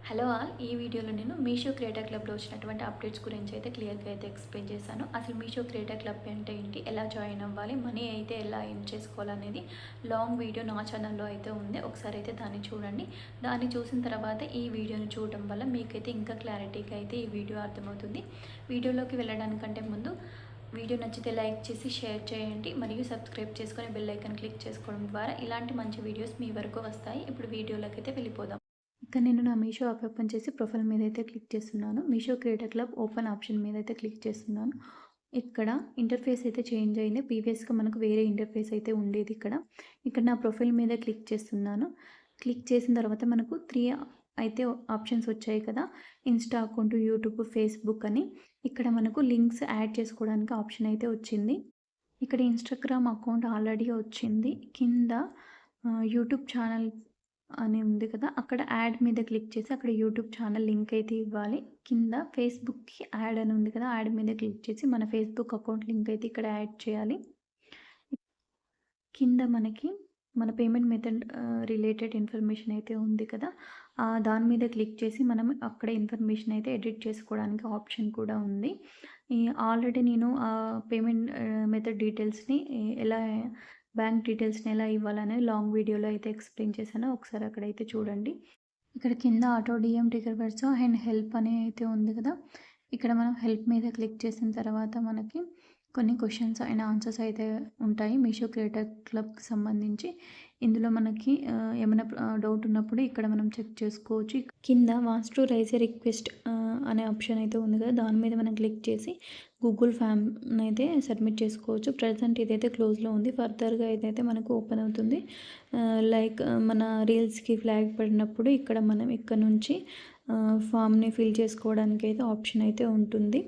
Hello all, ఈ వీడియోలో నేను మీషో క్రియేటర్ క్లబ్లో వచ్చినటువంటి అప్డేట్స్ గురించి అయితే క్లియర్గా అయితే ఎక్స్ప్లెయిన్ చేశాను. అసలు మీషో క్రియేటర్ క్లబ్ అంటే ఏంటి, ఎలా జాయిన్ అవ్వాలి, మనీ అయితే ఎలా ఎర్న్ చేసుకోవాలనేది లాంగ్ వీడియో నా ఛానల్లో అయితే ఉంది. ఒకసారి అయితే దాన్ని చూడండి. దాన్ని చూసిన తర్వాత ఈ వీడియోని చూడడం వల్ల మీకైతే ఇంకా క్లారిటీగా అయితే ఈ వీడియో అర్థమవుతుంది. వీడియోలోకి వెళ్ళడానికంటే ముందు వీడియో నచ్చితే లైక్ చేసి షేర్ చేయండి, మరియు సబ్స్క్రైబ్ చేసుకొని బెల్ ఐకాన్ క్లిక్ చేసుకోవడం ద్వారా ఇలాంటి మంచి వీడియోస్ మీ వరకు వస్తాయి. ఇప్పుడు వీడియోలోకి అయితే వెళ్ళిపోదాం. ఇక నేను నా మీషో యాప్ ఓపెన్ చేసి ప్రొఫైల్ మీద అయితే క్లిక్ చేస్తున్నాను. Meesho creator club open option మీద అయితే క్లిక్ చేస్తున్నాను. ఇక్కడ ఇంటర్ఫేస్ అయితే చేంజ్ అయింది. ప్రీవియస్గా మనకు వేరే ఇంటర్ఫేస్ అయితే ఉండేది. ఇక్కడ నా ప్రొఫైల్ మీద క్లిక్ చేస్తున్నాను. క్లిక్ చేసిన తర్వాత మనకు 3 అయితే ఆప్షన్స్ వచ్చాయి కదా. ఇన్స్టా అకౌంట్, యూట్యూబ్, ఫేస్బుక్ అని. ఇక్కడ మనకు లింక్స్ యాడ్ చేసుకోవడానికి ఆప్షన్ అయితే వచ్చింది. ఇక్కడ ఇన్‌స్టాగ్రామ్ అకౌంట్ ఆల్రెడీ వచ్చింది. కింద యూట్యూబ్ ఛానల్ అని ఉంది కదా. అక్కడ యాడ్ మీద క్లిక్ చేసి అక్కడ యూట్యూబ్ ఛానల్ లింక్ అయితే ఇవ్వాలి. కింద ఫేస్బుక్‌కి యాడ్ అని ఉంది కదా. యాడ్ మీద క్లిక్ చేసి మన ఫేస్బుక్ అకౌంట్ లింక్ అయితే ఇక్కడ యాడ్ చేయాలి. కింద మనకి మన పేమెంట్ మెథడ్ రిలేటెడ్ ఇన్ఫర్మేషన్ అయితే ఉంది కదా. దాని మీద క్లిక్ చేసి మనం అక్కడ ఇన్ఫర్మేషన్ అయితే ఎడిట్ చేసుకోవడానికి ఆప్షన్ కూడా ఉంది. ఆల్రెడీ నేను పేమెంట్ మెథడ్ డీటెయిల్స్‌ని ఎలా బ్యాంక్ డీటెయిల్స్‌ని ఎలా ఇవ్వాలనేది లాంగ్ వీడియోలో అయితే ఎక్స్‌ప్లెయిన్ చేశాను. ఒకసారి అక్కడైతే చూడండి. ఇక్కడ కింద auto DM trigger words and help అని అయితే ఉంది కదా. ఇక్కడ మనం హెల్ప్ మీద క్లిక్ చేసిన తర్వాత మనకి కొన్ని క్వశ్చన్స్ అండ్ ఆన్సర్స్ అయితే ఉంటాయి మీషో క్రియేటర్ క్లబ్‌కి సంబంధించి. ఇందులో మనకి ఏమైనా డౌట్ ఉన్నప్పుడు ఇక్కడ మనం చెక్ చేసుకోవచ్చు. కింద wants to rise a request అనే ఆప్షన్ అయితే ఉంది కదా. దాని మీద మనం క్లిక్ చేసి గూగుల్ ఫామ్‌ని అయితే సబ్మిట్ చేసుకోవచ్చు. ప్రెజెంట్ ఇదైతే క్లోజ్‌లో ఉంది. ఫర్దర్‌గా ఇదైతే మనకు ఓపెన్ అవుతుంది. లైక్ మన రీల్స్‌కి ఫ్లాగ్ పడినప్పుడు ఇక్కడ మనం ఇక్కడ నుంచి ఫామ్‌ని ఫిల్ చేసుకోవడానికి అయితే ఆప్షన్ అయితే ఉంటుంది.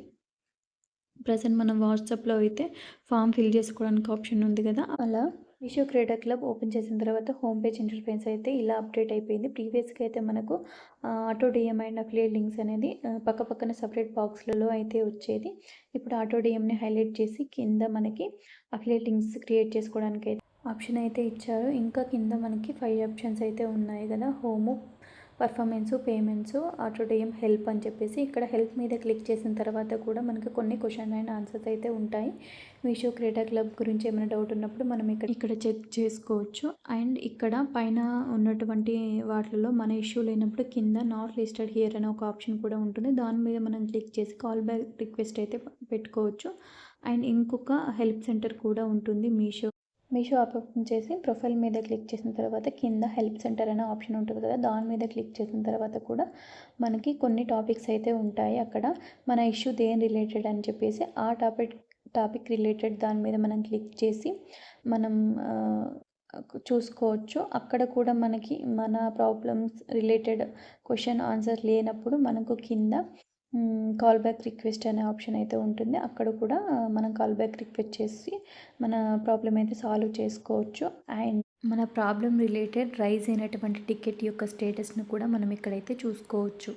ప్రెజెంట్ మనం వాట్సాప్‌లో అయితే ఫామ్ ఫిల్ చేసుకోవడానికి ఆప్షన్ ఉంది కదా. అలా మీషో క్రియేటర్ క్లబ్ ఓపెన్ చేసిన తర్వాత హోమ్ పేజ్ ఇంటర్ఫేస్ అయితే ఇలా అప్డేట్ అయిపోయింది. ప్రీవియస్‌గా అయితే మనకు auto DM and affiliate links అనేది పక్కపక్కన సెపరేట్ బాక్స్‌లలో అయితే వచ్చేది. ఇప్పుడు ఆటో డీఎంని హైలైట్ చేసి కింద మనకి అఫిలియేట్ లింక్స్ క్రియేట్ చేసుకోవడానికి అయితే ఆప్షన్ అయితే ఇచ్చారు. ఇంకా కింద మనకి 5 ఆప్షన్స్ అయితే ఉన్నాయి కదా. Home, performance, payments, auto DM, help అని చెప్పేసి ఇక్కడ హెల్ప్ మీద క్లిక్ చేసిన తర్వాత కూడా మనకి కొన్ని క్వశ్చన్ అండ్ ఆన్సర్స్ అయితే ఉంటాయి. మీషో క్రియేటర్ క్లబ్ గురించి ఏమైనా డౌట్ ఉన్నప్పుడు మనం ఇక్కడ చెక్ చేసుకోవచ్చు. అండ్ ఇక్కడ పైన ఉన్నటువంటి వాటిల్లో మన ఇష్యూ లేనప్పుడు కింద నాట్ లిస్టెడ్ హియర్ అనే ఒక ఆప్షన్ కూడా ఉంటుంది. దాని మీద మనం క్లిక్ చేసి కాల్ బ్యాక్ రిక్వెస్ట్ అయితే పెట్టుకోవచ్చు. అండ్ ఇంకొక హెల్ప్ సెంటర్ కూడా ఉంటుంది మీషో యాప్ ఓపెన్ చేసి ప్రొఫైల్ మీద క్లిక్ చేసిన తర్వాత కింద హెల్ప్ సెంటర్ అనే ఆప్షన్ ఉంటుంది కదా. దాని మీద క్లిక్ చేసిన తర్వాత కూడా మనకి కొన్ని టాపిక్స్ అయితే ఉంటాయి. అక్కడ మన ఇష్యూ దేని రిలేటెడ్ అని చెప్పేసి ఆ టాపిక్ రిలేటెడ్ దాని మీద మనం క్లిక్ చేసి మనం చూసుకోవచ్చు. అక్కడ కూడా మనకి మన ప్రాబ్లమ్స్ రిలేటెడ్ క్వశ్చన్ ఆన్సర్ లేనప్పుడు మనకు కింద కాల్ బ్యాక్ రిక్వెస్ట్ అనే ఆప్షన్ అయితే ఉంటుంది. అక్కడ కూడా మనం కాల్ బ్యాక్ రిక్వెస్ట్ చేసి మన ప్రాబ్లమ్ అయితే సాల్వ్ చేసుకోవచ్చు. అండ్ మన ప్రాబ్లమ్ రిలేటెడ్ రైజ్ అయినటువంటి టికెట్ యొక్క స్టేటస్‌ను కూడా మనం ఇక్కడైతే చూసుకోవచ్చు.